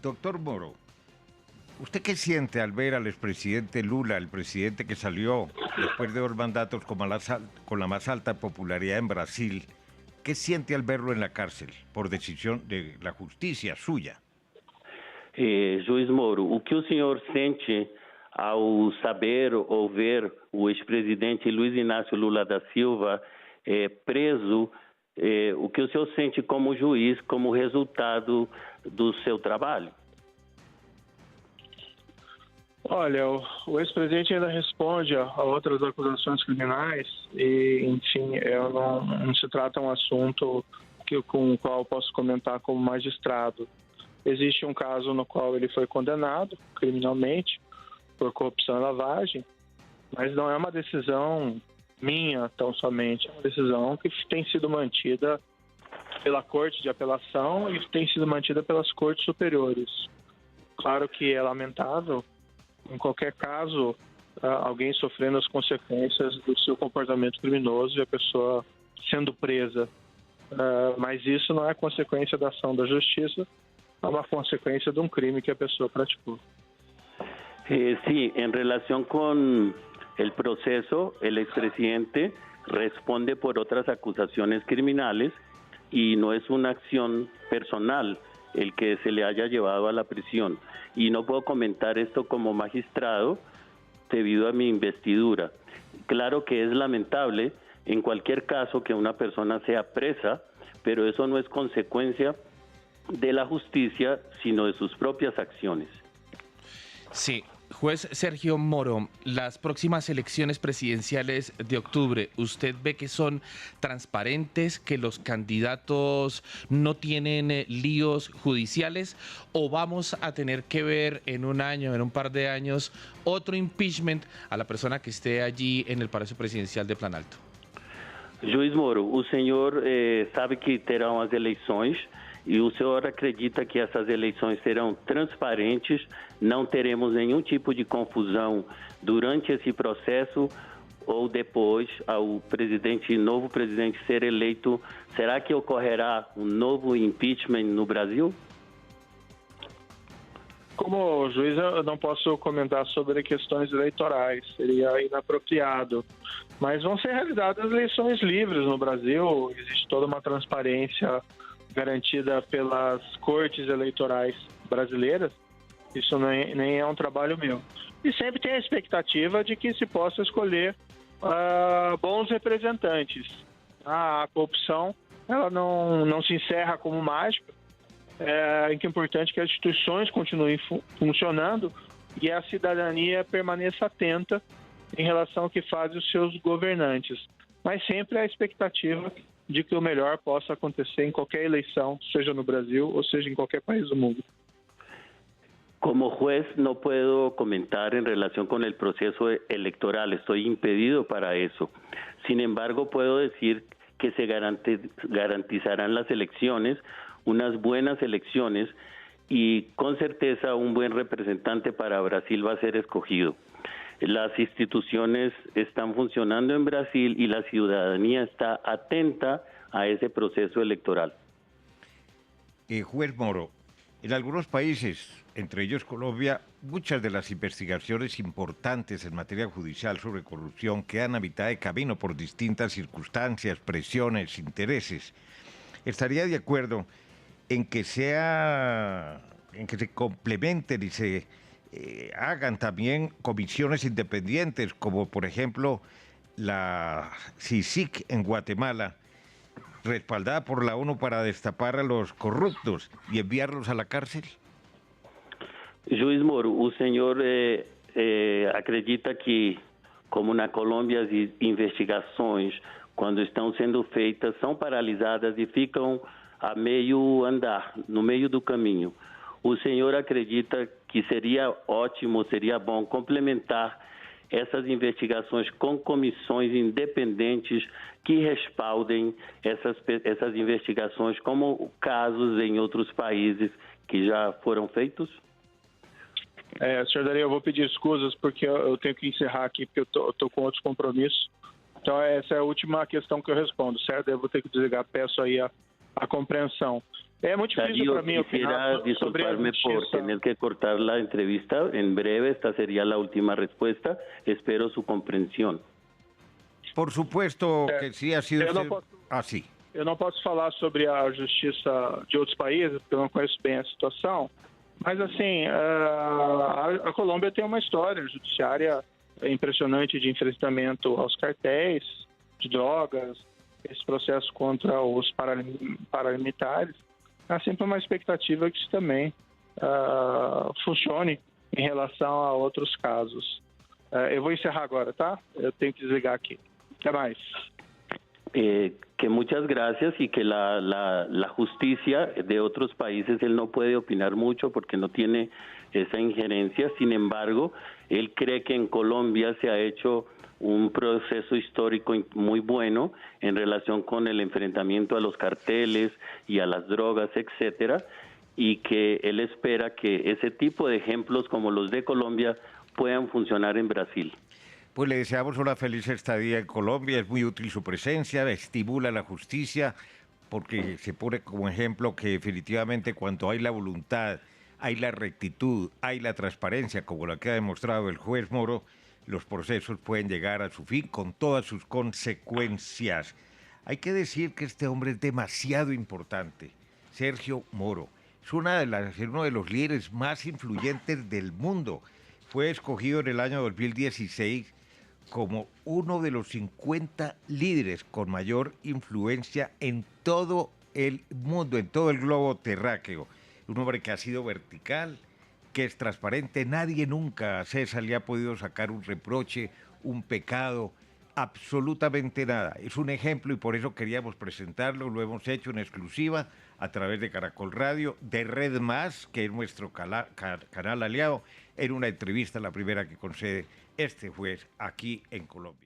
Doctor Moro, ¿usted qué siente al ver al expresidente Lula, el presidente que salió después de 2 mandatos con la más alta popularidad en Brasil? ¿Qué siente al verlo en la cárcel por decisión de la justicia suya? Juiz Moro, o que o senhor sente ao saber ou ver o ex-presidente Luiz Inácio Lula da Silva preso, o que o senhor sente como juiz, como resultado do seu trabalho? Olha, o ex-presidente ainda responde a outras acusações criminais e, enfim, não se trata um assunto com o qual eu posso comentar como magistrado. Existe um caso no qual ele foi condenado criminalmente por corrupção e lavagem, mas não é uma decisão minha tão somente, é uma decisão que tem sido mantida pela Corte de Apelação e tem sido mantida pelas Cortes Superiores. Claro que é lamentável, em qualquer caso, alguém sofrendo as consequências do seu comportamento criminoso e a pessoa sendo presa. Mas isso não é consequência da ação da justiça, é uma consequência de um crime que a pessoa praticou. Sí, en relación con el proceso, el expresidente responde por otras acusaciones criminales y no es una acción personal el que se le haya llevado a la prisión. Y no puedo comentar esto como magistrado debido a mi investidura. Claro que es lamentable en cualquier caso que una persona sea presa, pero eso no es consecuencia de la justicia, sino de sus propias acciones. Sí. Juez Sergio Moro, las próximas elecciones presidenciales de octubre, ¿usted ve que son transparentes, que los candidatos no tienen líos judiciales o vamos a tener que ver en un año, en un par de años, otro impeachment a la persona que esté allí en el Palacio Presidencial de Planalto? Juiz Moro, o senhor sabe que terão as eleições e o senhor acredita que essas eleições serão transparentes, não teremos nenhum tipo de confusão durante esse processo ou depois ao novo presidente ser eleito? Será que ocorrerá um novo impeachment no Brasil? Como juiz, eu não posso comentar sobre questões eleitorais, seria inapropriado. Mas vão ser realizadas eleições livres no Brasil, existe toda uma transparência garantida pelas cortes eleitorais brasileiras. Isso nem é um trabalho meu. E sempre tem a expectativa de que se possa escolher bons representantes. A corrupção ela não se encerra como mágica. É importante que as instituições continuem funcionando e a cidadania permaneça atenta em relação ao que fazem os seus governantes. Mas sempre a expectativa de que o melhor possa acontecer em qualquer eleição, seja no Brasil ou seja em qualquer país do mundo. Como juez no puedo comentar en relación con el proceso electoral, estoy impedido para eso. Sin embargo, puedo decir que se garantizarán las elecciones, unas buenas elecciones, y con certeza un buen representante para Brasil va a ser escogido. Las instituciones están funcionando en Brasil y la ciudadanía está atenta a ese proceso electoral. Juez Moro, en algunos países, entre ellos Colombia, muchas de las investigaciones importantes en materia judicial sobre corrupción quedan a mitad de camino por distintas circunstancias, presiones, intereses. ¿Estaría de acuerdo en que se complementen y se hagan también comisiones independientes, como por ejemplo la CICIG en Guatemala, respaldada por la ONU para destapar a los corruptos y enviarlos a la cárcel? Juiz Moro, o senhor acredita que, como na Colômbia, as investigações, quando estão sendo feitas, são paralisadas e ficam a meio andar, no meio do caminho. O senhor acredita que seria ótimo, seria bom complementar essas investigações com comissões independentes que respaldem essas investigações, como casos em outros países que já foram feitos? Senhor Dario, eu vou pedir escusas porque eu tenho que encerrar aqui, porque eu estou com outros compromissos. Então, essa é a última questão que eu respondo, certo? Eu vou ter que desligar, peço aí a compreensão. É muito difícil Darío, para mim quisiera opinar sobre a disculparme por justiça. tener que cortar la entrevista. En breve, esta sería la última respuesta. Espero su comprensión. Por supuesto que sí ha sido... Eu não posso, así. eu não posso falar sobre a justiça de outros países, porque eu não conheço bem a situação. Mas, assim, a Colômbia tem uma história judiciária impressionante de enfrentamento aos cartéis de drogas, esse processo contra os paramilitares. Há sempre uma expectativa que isso também funcione em relação a outros casos. Eu vou encerrar agora, tá? Eu tenho que desligar aqui. Até mais. Que muchas gracias y que la justicia de otros países, él no puede opinar mucho porque no tiene esa injerencia. Sin embargo, él cree que en Colombia se ha hecho un proceso histórico muy bueno en relación con el enfrentamiento a los carteles y a las drogas, etcétera, y que él espera que ese tipo de ejemplos como los de Colombia puedan funcionar en Brasil. Pues le deseamos una feliz estadía en Colombia, es muy útil su presencia, estimula la justicia, porque se pone como ejemplo que definitivamente cuando hay la voluntad, hay la rectitud, hay la transparencia, como lo que ha demostrado el juez Moro, los procesos pueden llegar a su fin con todas sus consecuencias. Hay que decir que este hombre es demasiado importante, Sergio Moro. Es uno de los líderes más influyentes del mundo. Fue escogido en el año 2016 como uno de los 50 líderes con mayor influencia en todo el mundo, en todo el globo terráqueo. Un hombre que ha sido vertical, que es transparente. Nadie nunca a César le ha podido sacar un reproche, un pecado, absolutamente nada. Es un ejemplo y por eso queríamos presentarlo. Lo hemos hecho en exclusiva a través de Caracol Radio, de Red Más, que es nuestro canal aliado, en una entrevista, la primera que concede este juez aquí en Colombia.